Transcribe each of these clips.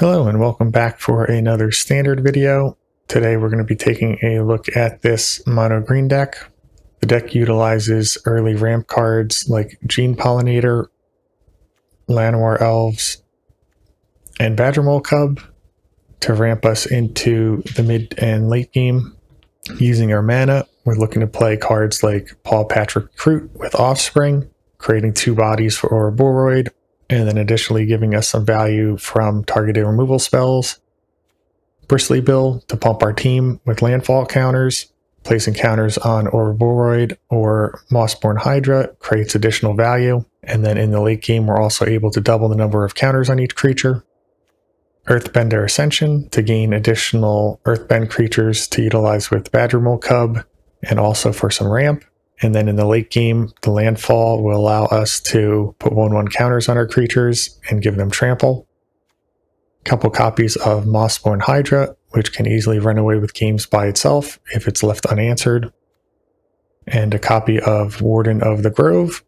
Hello and welcome back for another standard video. Today we're going to be taking a look at this mono green deck. The deck utilizes early ramp cards like Gene Pollinator, Llanowar Elves, and Badgermole Cub to ramp us into the mid and late game. Using our mana, we're looking to play cards like Paul Patrick Recruit with Offspring, creating 2 bodies for Ouroboroid, and then additionally giving us some value from targeted removal spells. Bristly Bill to pump our team with landfall counters. Placing counters on Ouroboroid or Mossborn Hydra creates additional value. And then in the late game, we're also able to double the number of counters on each creature. Earthbender Ascension to gain additional Earthbend creatures to utilize with Badgermole Cub and also for some ramp. And then in the late game, the Landfall will allow us to put 1/1 counters on our creatures and give them trample. A couple copies of Mossborn Hydra, which can easily run away with games by itself if it's left unanswered. And a copy of Warden of the Grove,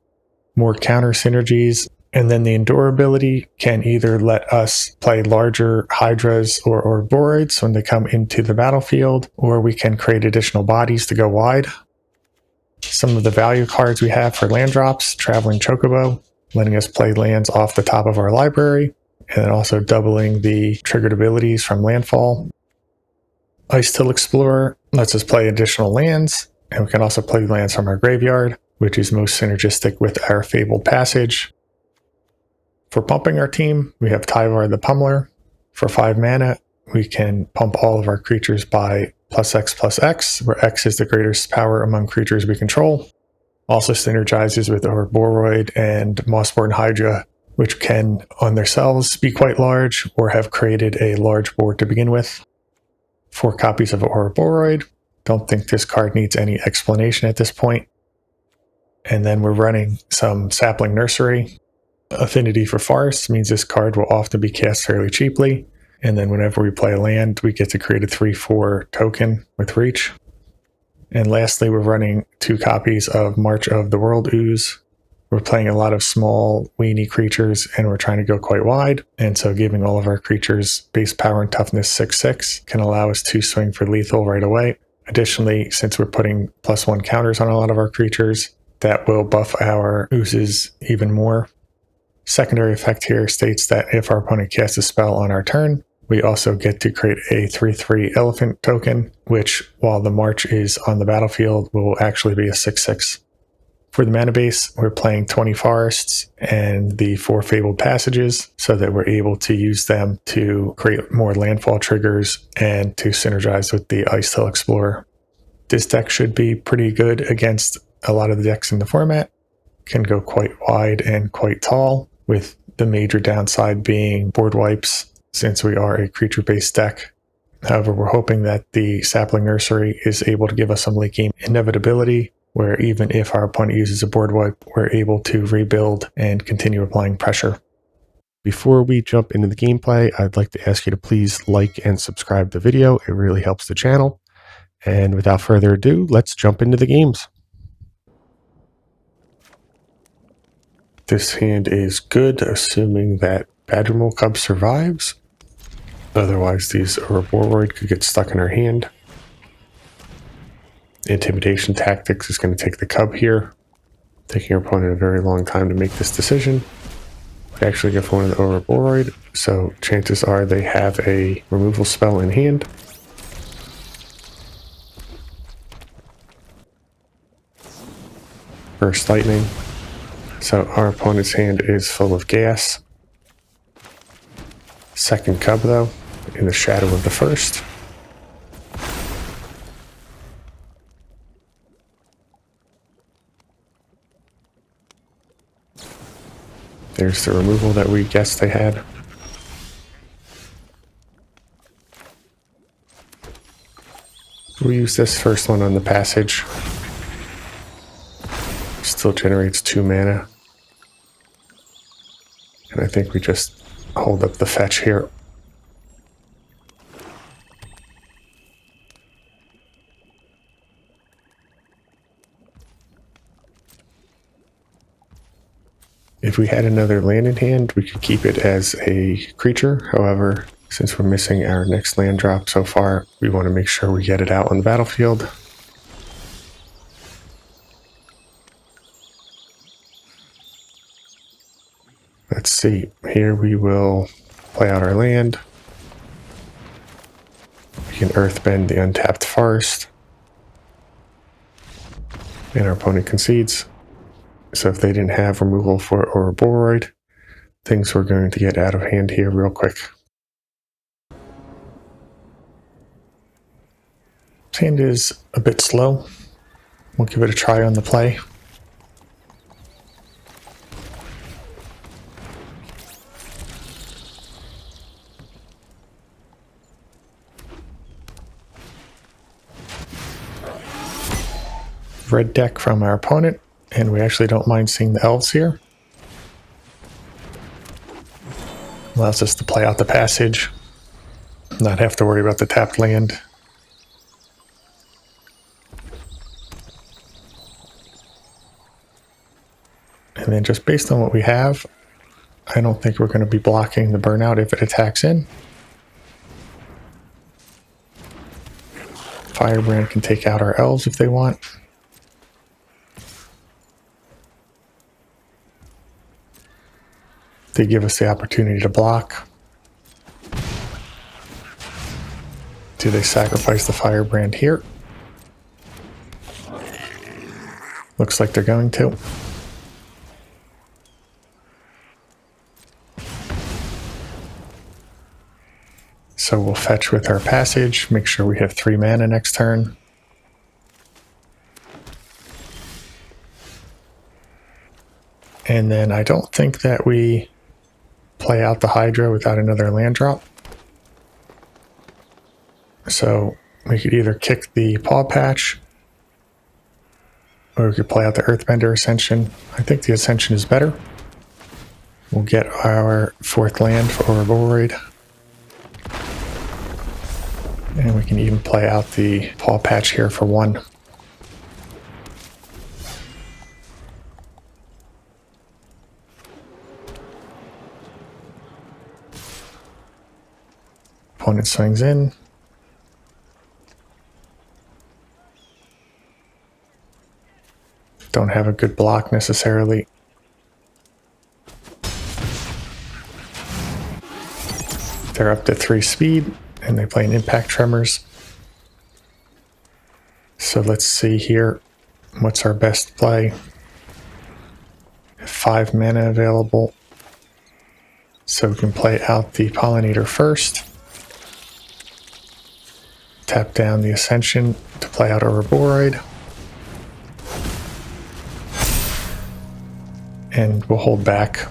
more counter synergies. And then the Endure ability can either let us play larger Hydras or Ouroboroids when they come into the battlefield, or we can create additional bodies to go wide. Some of the value cards we have for land drops: Traveling Chocobo, letting us play lands off the top of our library, and then also doubling the triggered abilities from Landfall. Icetill Explorer lets us play additional lands, and we can also play lands from our graveyard, which is most synergistic with our Fabled Passage. For pumping our team, we have Tyvar the Pummeler. For 5 mana, we can pump all of our creatures by +X/+X, where X is the greatest power among creatures we control. Also synergizes with Ouroboroid and Mossborn Hydra, which can on themselves be quite large or have created a large board to begin with. 4 copies of Ouroboroid. Don't think this card needs any explanation at this point. And then we're running some Sapling Nursery. Affinity for Forests means this card will often be cast fairly cheaply. And then whenever we play a land, we get to create a 3/4 token with reach. And lastly, we're running 2 copies of March of the World Ooze. We're playing a lot of small, weenie creatures, and we're trying to go quite wide. And so giving all of our creatures base power and toughness 6/6 can allow us to swing for lethal right away. Additionally, since we're putting +1 counters on a lot of our creatures, that will buff our oozes even more. Secondary effect here states that if our opponent casts a spell on our turn, we also get to create a 3/3 elephant token, which, while the march is on the battlefield, will actually be a 6/6. For the mana base, we're playing 20 forests and the 4 fabled passages so that we're able to use them to create more landfall triggers and to synergize with the Icetill Explorer. This deck should be pretty good against a lot of the decks in the format. Can go quite wide and quite tall, with the major downside being board wipes, since we are a creature-based deck. However, we're hoping that the Sapling Nursery is able to give us some late game inevitability, where even if our opponent uses a board wipe, we're able to rebuild and continue applying pressure. Before we jump into the gameplay, I'd like to ask you to please like and subscribe the video. It really helps the channel. And without further ado, let's jump into the games. This hand is good, assuming that Badgermole Cub survives. Otherwise, these Ouroboroid could get stuck in our hand. Intimidation Tactics is going to take the Cub here, taking our opponent a very long time to make this decision. We actually get one of the Ouroboroid, so chances are they have a removal spell in hand. Burst Lightning. So our opponent's hand is full of gas. Second Cub, though, in the shadow of the first. There's the removal that we guessed they had. We'll use this first one on the passage. Still generates 2 mana. And I think we just hold up the fetch here. If we had another land in hand, we could keep it as a creature. However, Since we're missing our next land drop so far, we want to make sure we get it out on the battlefield. Let's see, here we will play out our land. We can Earthbend the untapped forest. And our opponent concedes. So if they didn't have removal for Ouroboroid, things were going to get out of hand here real quick. This hand is a bit slow. We'll give it a try on the play. Red deck from our opponent, and we actually don't mind seeing the elves here. Allows us to play out the passage, not have to worry about the tapped land. And then just based on what we have, I don't think we're going to be blocking the burnout if it attacks in. Firebrand can take out our elves if they want. They give us the opportunity to block. Do they sacrifice the Firebrand here? Looks like they're going to. So we'll fetch with our passage, make sure we have 3 mana next turn. And then I don't think that we play out the Hydra without another land drop. So we could either kick the Paw Patch, or we could play out the Earthbender Ascension. I think the Ascension is better. We'll get our 4th land for Ouroboroid. And we can even play out the Paw Patch here for 1. Opponent swings in. Don't have a good block necessarily. They're up to 3 speed, and they play an Impact Tremors. So let's see here. What's our best play? 5 mana available. So we can play out the Pollinator first. Tap down the Ascension to play out Ouroboroid. And we'll hold back.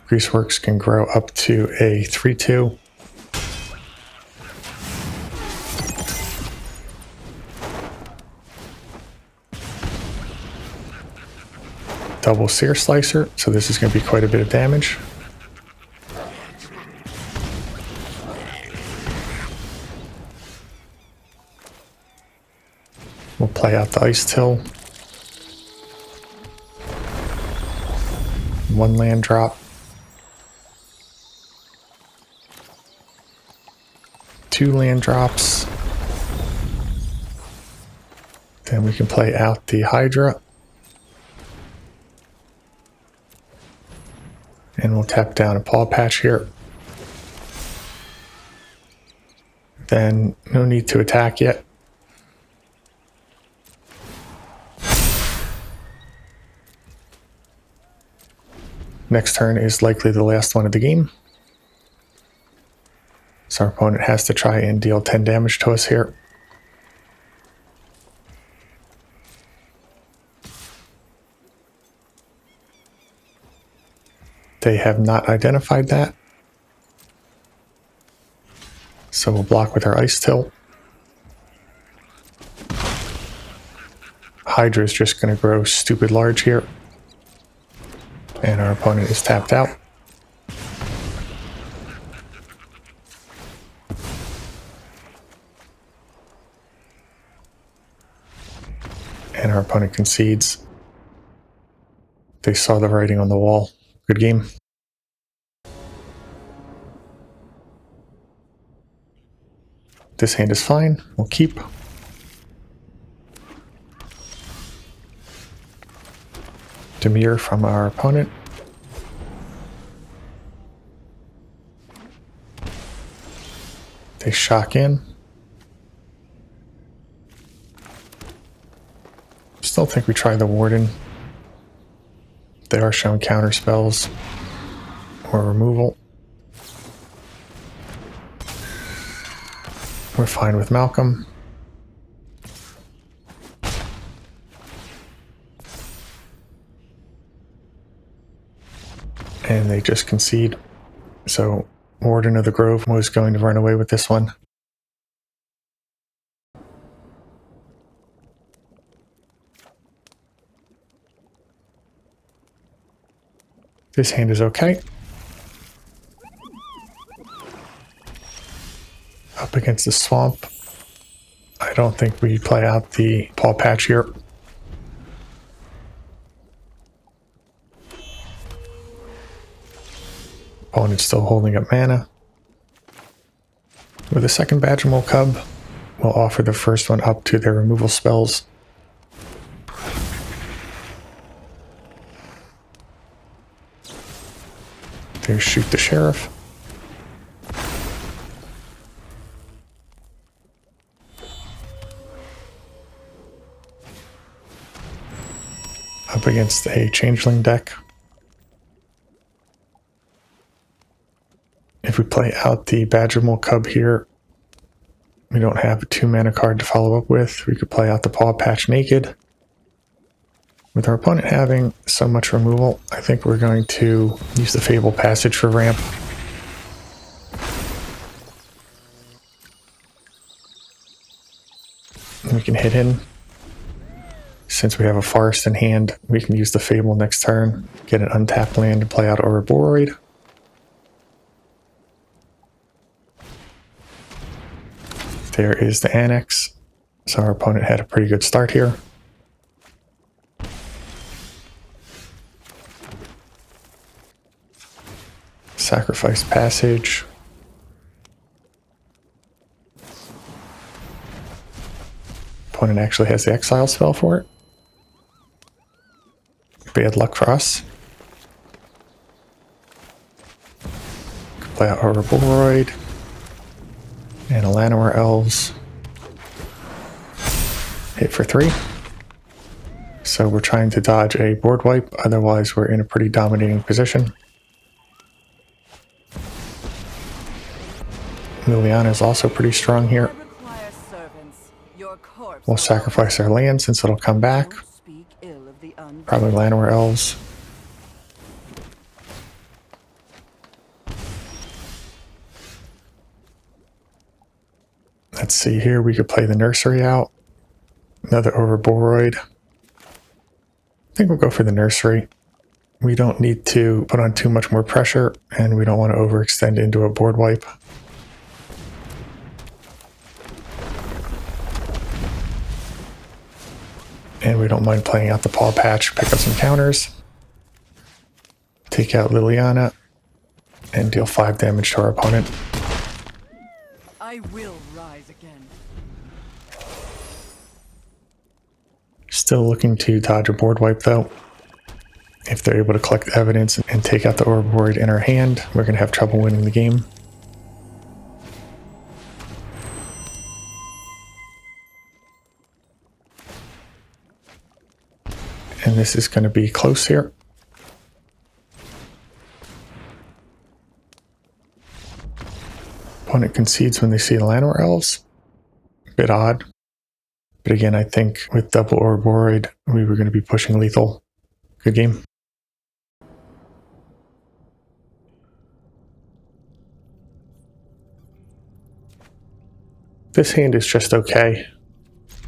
Greaseworks can grow up to a 3/2. Double Sear Slicer, so this is going to be quite a bit of damage. We'll play out the Ice Till. 1 land drop. 2 land drops. Then we can play out the Hydra. And we'll tap down a Paw Patch here. Then no need to attack yet. Next turn is likely the last one of the game. So our opponent has to try and deal 10 damage to us here. They have not identified that. So we'll block with our Ice Till. Hydra is just going to grow stupid large here. And our opponent is tapped out. and our opponent concedes. They saw the writing on the wall. Good game. This hand is fine. We'll keep. Demure from our opponent. They shock in. Still think we try the Warden. They are showing counter spells or removal. We're fine with Malcolm. And they just concede. So Warden of the Grove was going to run away with this one. This hand is okay. Up against the swamp. I don't think we play out the paw patch here. Opponent's still holding up mana. With a second Badgermole Cub, we'll offer the first one up to their removal spells. They shoot the Sheriff. Up against a Changeling deck. If we play out the Badgermole Cub here, we don't have a 2-mana card to follow up with. We could play out the Paw Patch naked. With our opponent having so much removal, I think we're going to use the Fable Passage for ramp. We can hit in. Since we have a Forest in hand, we can use the Fable next turn, get an untapped land and play out Ouroboroid. There is the Annex. So our opponent had a pretty good start here. Sacrifice Passage. Opponent actually has the Exile spell for it. Bad luck for us. Could play out Ouroboroid and a Llanowar Elves. Hit for 3. So we're trying to dodge a board wipe, otherwise we're in a pretty dominating position. Liliana is also pretty strong here. We'll sacrifice our land since it'll come back. Probably Llanowar Elves. Let's see here, we could play the Nursery out. Another Ouroboroid. I think we'll go for the Nursery. We don't need to put on too much more pressure, and we don't want to overextend into a board wipe. And we don't mind playing out the Paw Patch, pick up some counters. Take out Liliana, and deal 5 damage to our opponent. I will rise again. Still looking to dodge a board wipe though. If they're able to collect evidence and take out the Ouroboroid in our hand, we're going to have trouble winning the game. And this is going to be close here. Opponent concedes when they see the Llanowar Elves. A bit odd. But again, I think with double Ouroboroid, we were going to be pushing lethal. Good game. This hand is just okay.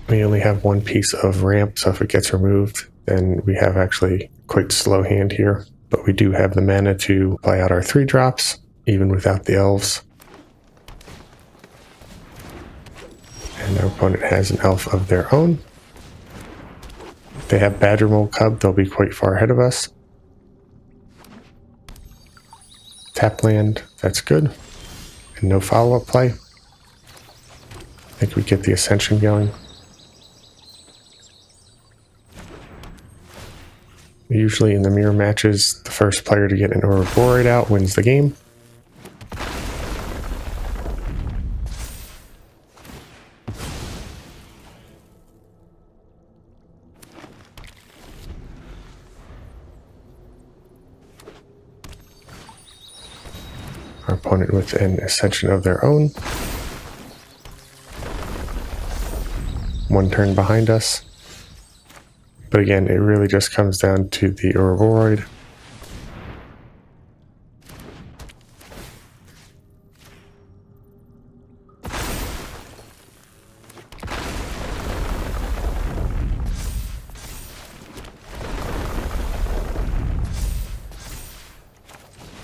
We only have one piece of ramp, so if it gets removed, then we have actually quite a slow hand here. But we do have the mana to play out our 3-drops, even without the elves. And our opponent has an elf of their own. they have Badgermole Cub, they'll be quite far ahead of us. Tap land, that's good. And no follow-up play. I think we get the Ascension going. Usually in the mirror matches, the first player to get an Ouroboroid out wins the game. Our opponent with an Ascension of their own. One turn behind us. But again, it really just comes down to the Ouroboroid.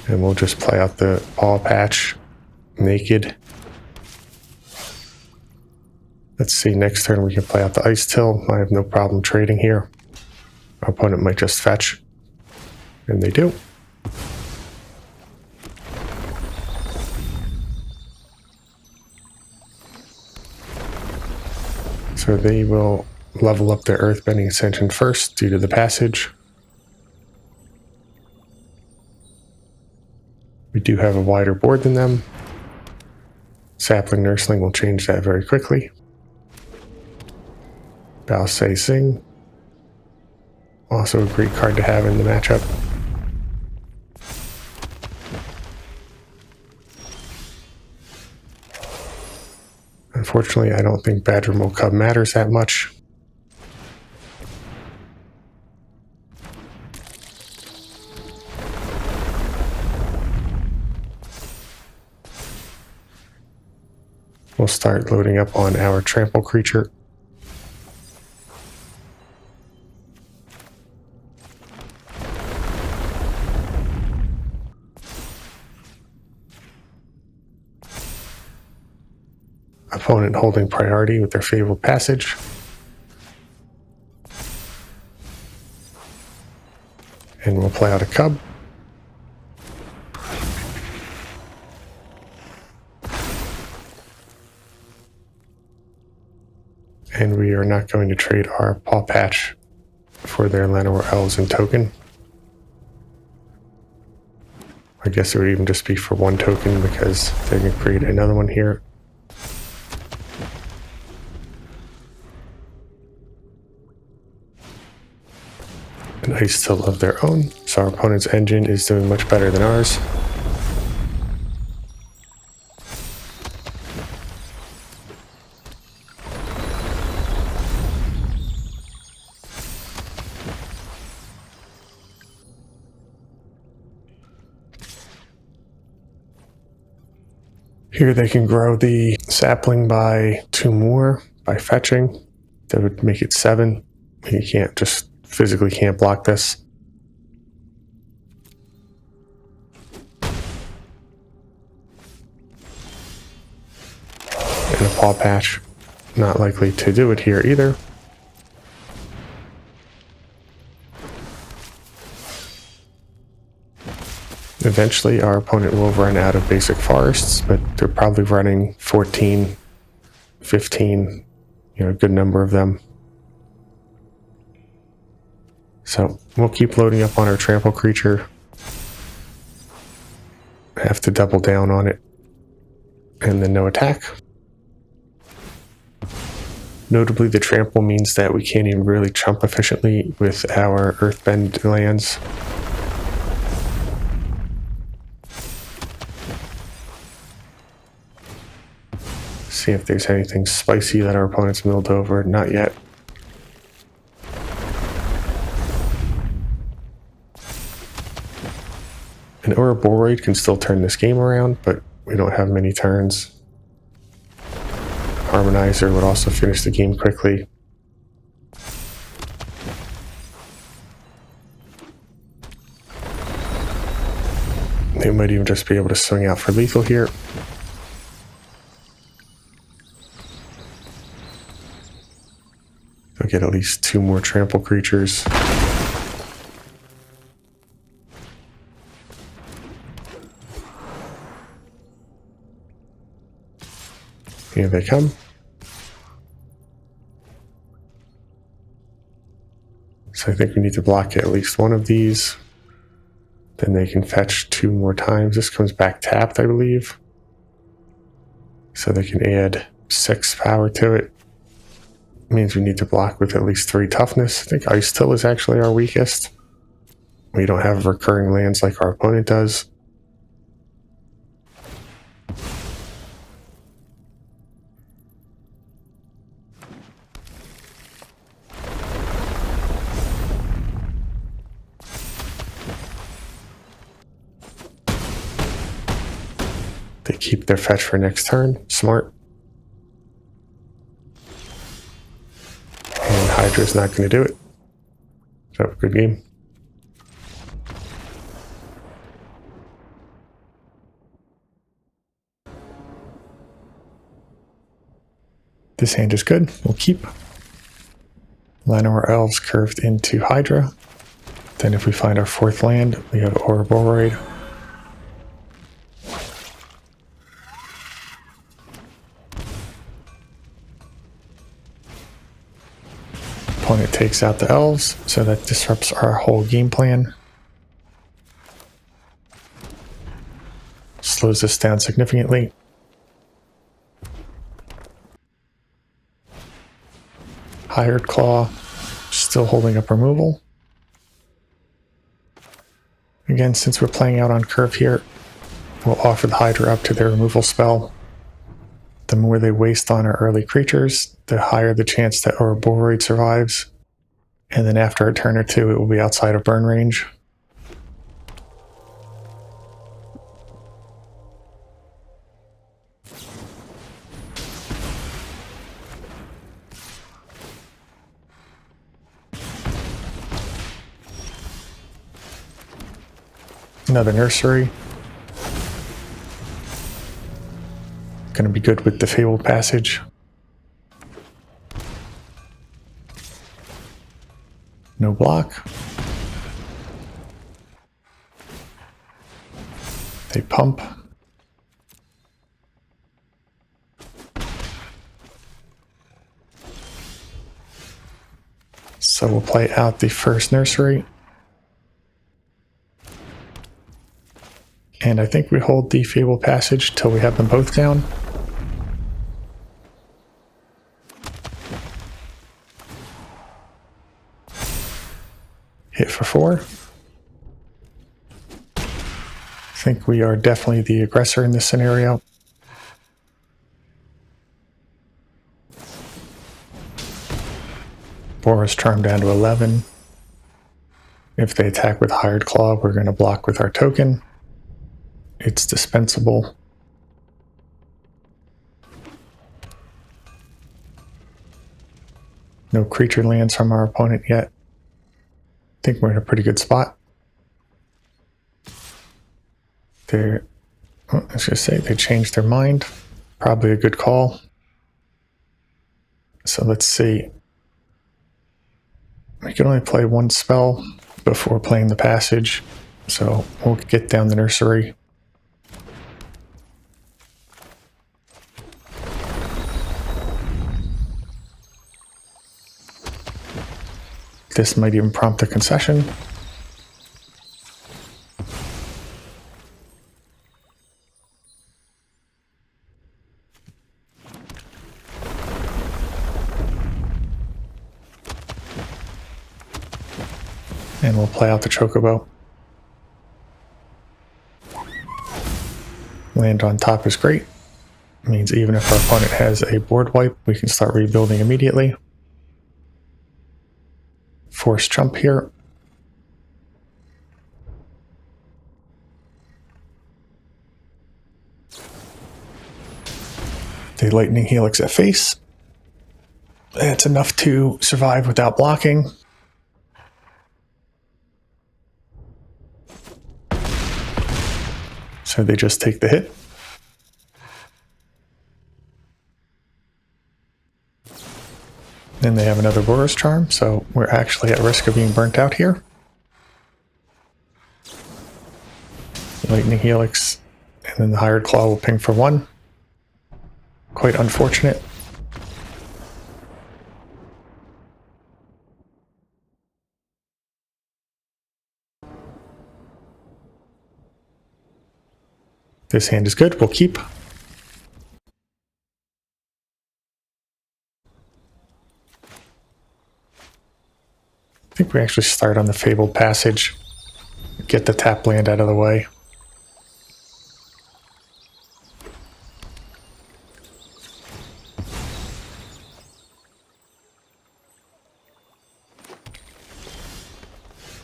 And we'll just play out the paw patch naked. Let's see, next turn we can play out the Ice Till. I have no problem trading here. Our opponent might just fetch. And they do. So they will level up their Earthbending Ascension first due to the passage. We do have a wider board than them. Sapling Nursery will change that very quickly. Balsay Sing. Also a great card to have in the matchup. Unfortunately, I don't think Badgermole Cub matters that much. We'll start loading up on our trample creature. Opponent holding priority with their fabled passage. And we'll play out a cub. And we are not going to trade our paw patch for their Llanowar Elves and token. I guess it would even just be for one token because they're going to create another one here. An Ice Till of their own, so our opponent's engine is doing much better than ours. Here they can grow the sapling by 2 more by fetching. That would make it 7. You can't just physically can't block this. And a paw patch, not likely to do it here either. Eventually our opponent will run out of basic forests, but they're probably running 14, 15, a good number of them. So we'll keep loading up on our trample creature. Have to double down on it. And then no attack. Notably, the trample means that we can't even really chump efficiently with our Earthbend lands. See if there's anything spicy that our opponent's milled over. Not yet. An Ouroboroid can still turn this game around, but we don't have many turns. Harmonizer would also finish the game quickly. They might even just be able to swing out for lethal here. So to get at least 2 more trample creatures. Here they come. So I think we need to block at least one of these. Then they can fetch 2 more times. This comes back tapped, I believe. So they can add 6 power to it. Means we need to block with at least 3 toughness. I think Ice Till is actually our weakest. We don't have recurring lands like our opponent does. They keep their fetch for next turn. Smart. And Hydra's not going to do it. So, good game. This hand is good. We'll keep. Line our elves curved into Hydra. Then if we find our 4th land, we have Ouroboroid. Opponent takes out the elves, so that disrupts our whole game plan. Slows us down significantly. Hired Claw, still holding up removal. Again, since we're playing out on curve here, we'll offer the Hydra up to their removal spell. The more they waste on our early creatures, the higher the chance that Ouroboroid survives. And then after a turn or 2, it will be outside of burn range. Another Nursery. Gonna be good with the Fabled Passage. No block. They pump. So we'll play out the first Nursery. And I think we hold the Fabled Passage till we have them both down. Hit for 4. I think we are definitely the aggressor in this scenario. Boris Charm down to 11. If they attack with Hired Claw, we're going to block with our token. It's dispensable. No creature lands from our opponent yet. I think we're in a pretty good spot. I was going to say they changed their mind. Probably a good call. So let's see. We can only play 1 spell before playing the passage. So we'll get down the Nursery. This might even prompt a concession. And we'll play out the Chocobo. Land on top is great. It means even if our opponent has a board wipe, we can start rebuilding immediately. Force Trump here. The Lightning Helix at face. That's enough to survive without blocking. So they just take the hit. And they have another Boros Charm, so we're actually at risk of being burnt out here. Lightning Helix, and then the Hired Claw will ping for 1. Quite unfortunate. This hand is good, we'll keep. I think we actually start on the Fabled Passage. Get the tap land out of the way.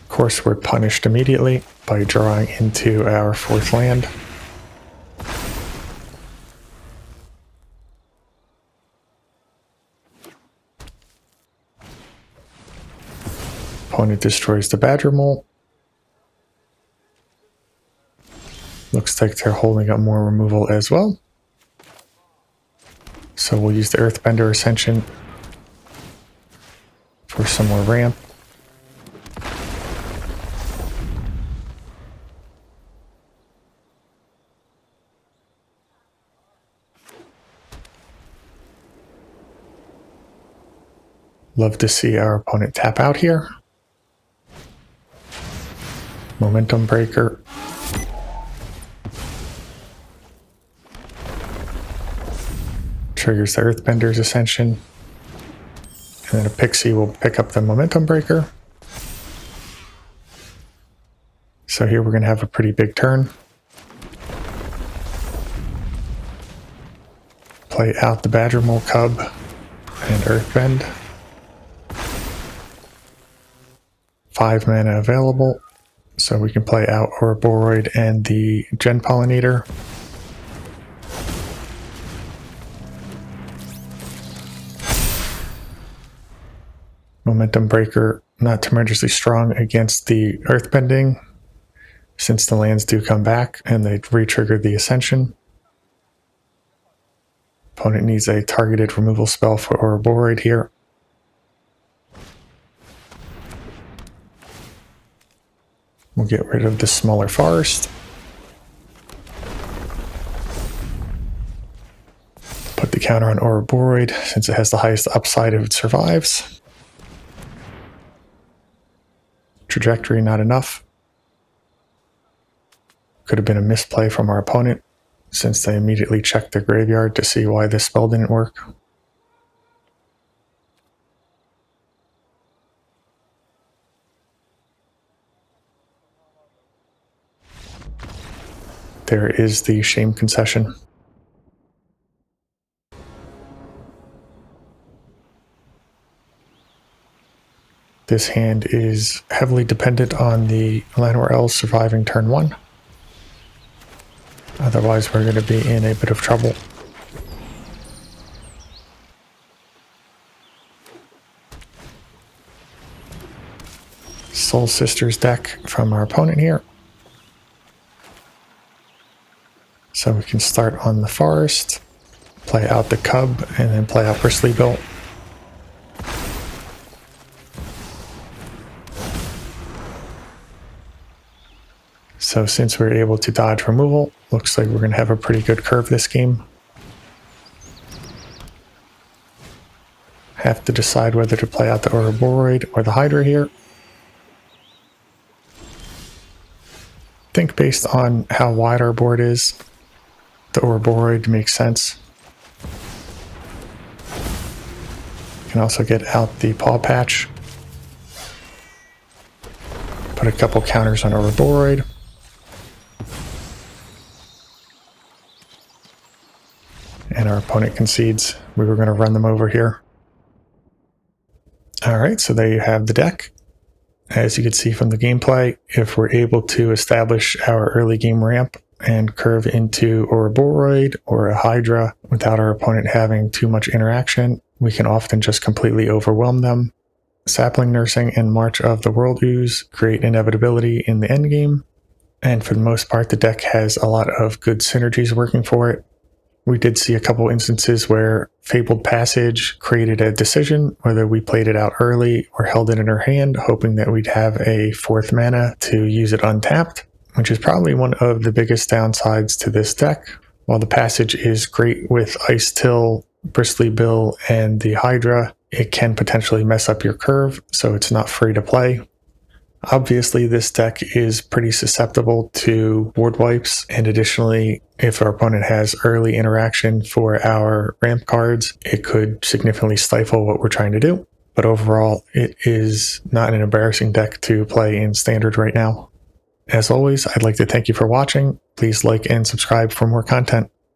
Of course, we're punished immediately by drawing into our 4th land. Opponent destroys the Badgermole. Looks like they're holding up more removal as well. So we'll use the Earthbender Ascension for some more ramp. Love to see our opponent tap out here. Momentum Breaker. Triggers the Earthbender's Ascension. And then a Pixie will pick up the Momentum Breaker. So here we're going to have a pretty big turn. Play out the Badgermole Cub and Earthbend. 5 mana available, so we can play out Ouroboroid and the Gen Pollinator. Momentum Breaker, not tremendously strong against the Earthbending, since the lands do come back and they re-trigger the Ascension. Opponent needs a targeted removal spell for Ouroboroid here. We'll get rid of the smaller forest. Put the counter on Ouroboroid since it has the highest upside if it survives. Trajectory not enough. Could have been a misplay from our opponent since they immediately checked their graveyard to see why this spell didn't work. There is the shame concession. This hand is heavily dependent on the Landfall surviving turn 1. Otherwise, we're going to be in a bit of trouble. Soul Sisters deck from our opponent here. So we can start on the forest, play out the cub, and then play out Bristly Bill. So since we're able to dodge removal, looks like we're going to have a pretty good curve this game. Have to decide whether to play out the Ouroboroid or the Hydra here. Think based on how wide our board is, the Ouroboroid makes sense. You can also get out the Paw Patch. Put a couple counters on Ouroboroid. And our opponent concedes. We were going to run them over here. Alright, so there you have the deck. As you can see from the gameplay, if we're able to establish our early game ramp and curve into Ouroboroid or a Hydra without our opponent having too much interaction, we can often just completely overwhelm them. Sapling Nursing and March of the World Ooze create inevitability in the endgame, and for the most part the deck has a lot of good synergies working for it. We did see a couple instances where Fabled Passage created a decision, whether we played it out early or held it in our hand, hoping that we'd have a 4th mana to use it untapped, which is probably one of the biggest downsides to this deck. While the Passage is great with Ice Till, Bristly Bill, and the Hydra, it can potentially mess up your curve, so it's not free to play. Obviously, this deck is pretty susceptible to board wipes, and additionally, if our opponent has early interaction for our ramp cards, it could significantly stifle what we're trying to do. But overall, it is not an embarrassing deck to play in Standard right now. As always, I'd like to thank you for watching. Please like and subscribe for more content.